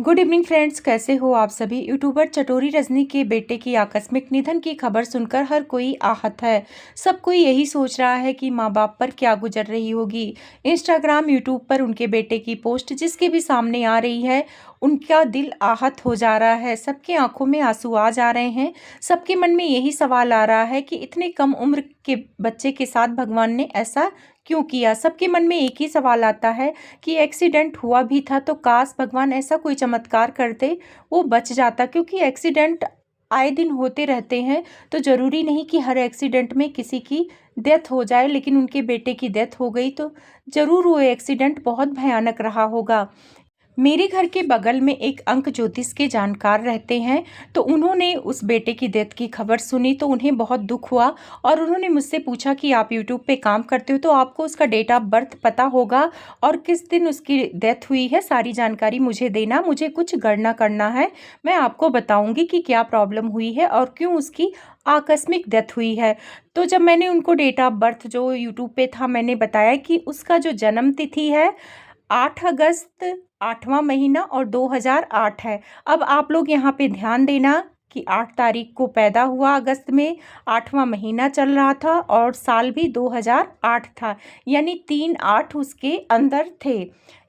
Good evening friends, कैसे हो आप सभी। यूट्यूबर चटोरी रजनी के बेटे की आकस्मिक निधन की खबर सुनकर हर कोई आहत है। सब कोई यही सोच रहा है कि मां बाप पर क्या गुजर रही होगी। इंस्टाग्राम, यूट्यूब पर उनके बेटे की पोस्ट जिसके भी सामने आ रही है, उनका दिल आहत हो जा रहा है। सबकी आंखों में आंसू आ जा रहे हैं। सबके मन में यही सवाल आ रहा है कि इतने कम उम्र के बच्चे के साथ भगवान ने ऐसा क्यों किया। सबके मन में एक ही सवाल आता है कि एक्सीडेंट हुआ भी था तो काश भगवान ऐसा कोई चमत्कार करते, वो बच जाता। क्योंकि एक्सीडेंट आए दिन होते रहते हैं, तो ज़रूरी नहीं कि हर एक्सीडेंट में किसी की डेथ हो जाए। लेकिन उनके बेटे की डेथ हो गई तो ज़रूर वो एक्सीडेंट बहुत भयानक रहा होगा। मेरे घर के बगल में एक अंक ज्योतिष के जानकार रहते हैं, तो उन्होंने उस बेटे की डेथ की खबर सुनी तो उन्हें बहुत दुख हुआ और उन्होंने मुझसे पूछा कि आप यूट्यूब पे काम करते हो तो आपको उसका डेट ऑफ बर्थ पता होगा और किस दिन उसकी डेथ हुई है, सारी जानकारी मुझे देना। मुझे कुछ गणना करना है, मैं आपको बताऊंगी कि क्या प्रॉब्लम हुई है और क्यों उसकी आकस्मिक डेथ हुई है। तो जब मैंने उनको डेट ऑफ बर्थ जो यूट्यूब पे था, मैंने बताया कि उसका जो जन्म तिथि है 8 अगस्त 8वां महीना और 2008 है। अब आप लोग यहाँ पे ध्यान देना कि 8 तारीख को पैदा हुआ अगस्त में, 8वां महीना चल रहा था और साल भी 2008 था, यानी 3-8 उसके अंदर थे।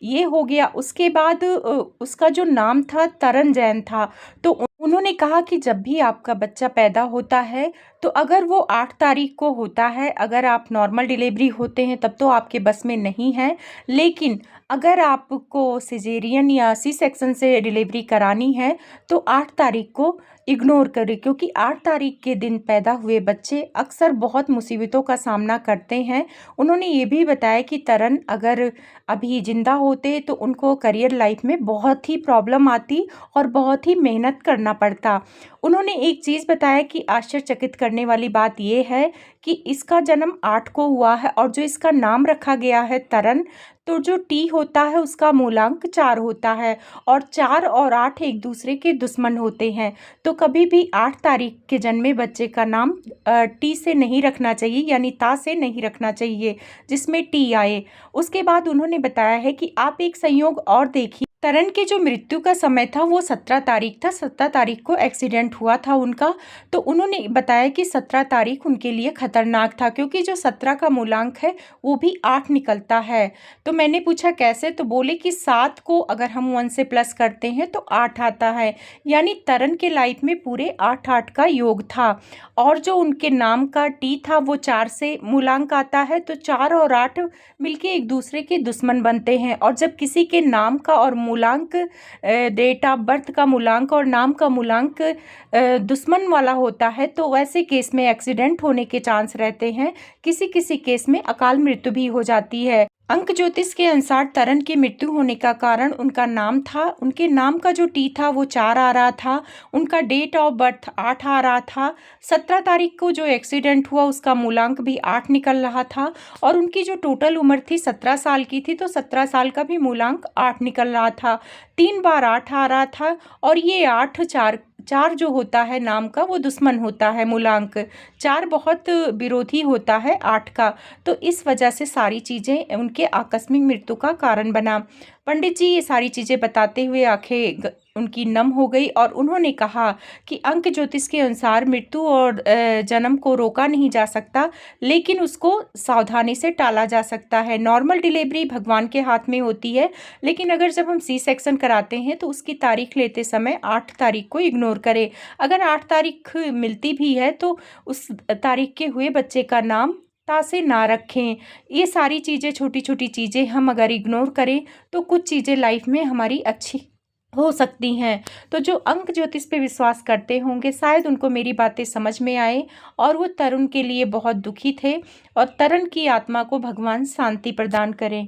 ये हो गया। उसके बाद उसका जो नाम था तरन जैन था। तो उन्होंने कहा कि जब भी आपका बच्चा पैदा होता है तो अगर वो 8 तारीख को होता है, अगर आप नॉर्मल डिलीवरी होते हैं तब तो आपके बस में नहीं है, लेकिन अगर आपको सिजेरियन या सी सेक्शन से डिलीवरी करानी है तो 8 तारीख को इग्नोर करें। क्योंकि 8 तारीख के दिन पैदा हुए बच्चे अक्सर बहुत मुसीबतों का सामना करते हैं। उन्होंने ये भी बताया कि तरन अगर अभी जिंदा होते तो उनको करियर लाइफ में बहुत ही प्रॉब्लम आती और बहुत ही मेहनत करना पड़ता। उन्होंने एक चीज़ बताया कि आश्चर्यचकित करने वाली बात यह है कि इसका जन्म 8 को हुआ है और जो इसका नाम रखा गया है तरन, तो जो टी होता है उसका मूलांक 4 होता है और 4 और 8 एक दूसरे के दुश्मन होते हैं। तो कभी भी 8 तारीख के जन्मे बच्चे का नाम टी से नहीं रखना चाहिए, यानी ता से नहीं रखना चाहिए जिसमें टी आए। उसके बाद उन्होंने बताया है कि आप एक संयोग और देखिए, तरन के जो मृत्यु का समय था वो 17 तारीख था। 17 तारीख को एक्सीडेंट हुआ था उनका। तो उन्होंने बताया कि 17 तारीख उनके लिए खतरनाक था क्योंकि जो 17 का मूलांक है वो भी 8 निकलता है। तो मैंने पूछा कैसे, तो बोले कि 7 को अगर हम 1 से प्लस करते हैं तो 8 आता है, यानी तरन के लाइफ में पूरे 8-8 का योग था। और जो उनके नाम का टी था वो 4 से मूलांक आता है, तो 4 और 8 मिलके एक दूसरे के दुश्मन बनते हैं। और जब किसी के नाम का और मूलांक, डेट ऑफ बर्थ का मूलांक और नाम का मूलांक दुश्मन वाला होता है, तो वैसे केस में एक्सीडेंट होने के चांस रहते हैं। किसी किसी केस में अकाल मृत्यु भी हो जाती है। अंक ज्योतिष के अनुसार तरन की मृत्यु होने का कारण उनका नाम था। उनके नाम का जो टी था वो 4 आ रहा था, उनका डेट ऑफ बर्थ 8 आ रहा था। 17 तारीख को जो एक्सीडेंट हुआ उसका मूलांक भी 8 निकल रहा था और उनकी जो टोटल उम्र थी 17 साल की थी, तो 17 साल का भी मूलांक 8 निकल रहा था। 3 बार 8 आ रहा था और ये 8 4 जो होता है नाम का वो दुश्मन होता है। मूलांक 4 बहुत विरोधी होता है 8 का। तो इस वजह से सारी चीज़ें उनके आकस्मिक मृत्यु का कारण बना। पंडित जी ये सारी चीज़ें बताते हुए आंखें उनकी नम हो गई और उन्होंने कहा कि अंक ज्योतिष के अनुसार मृत्यु और जन्म को रोका नहीं जा सकता, लेकिन उसको सावधानी से टाला जा सकता है। नॉर्मल डिलीवरी भगवान के हाथ में होती है, लेकिन अगर जब हम सी सेक्शन कराते हैं तो उसकी तारीख लेते समय 8 तारीख को इग्नोर करें। अगर 8 तारीख मिलती भी है तो उस तारीख के हुए बच्चे का नाम ता से ना रखें। ये सारी चीज़ें, छोटी छोटी चीज़ें हम अगर इग्नोर करें तो कुछ चीज़ें लाइफ में हमारी अच्छी हो सकती हैं। तो जो अंक ज्योतिष पे विश्वास करते होंगे शायद उनको मेरी बातें समझ में आए और वो तरन के लिए बहुत दुखी थे और तरन की आत्मा को भगवान शांति प्रदान करें।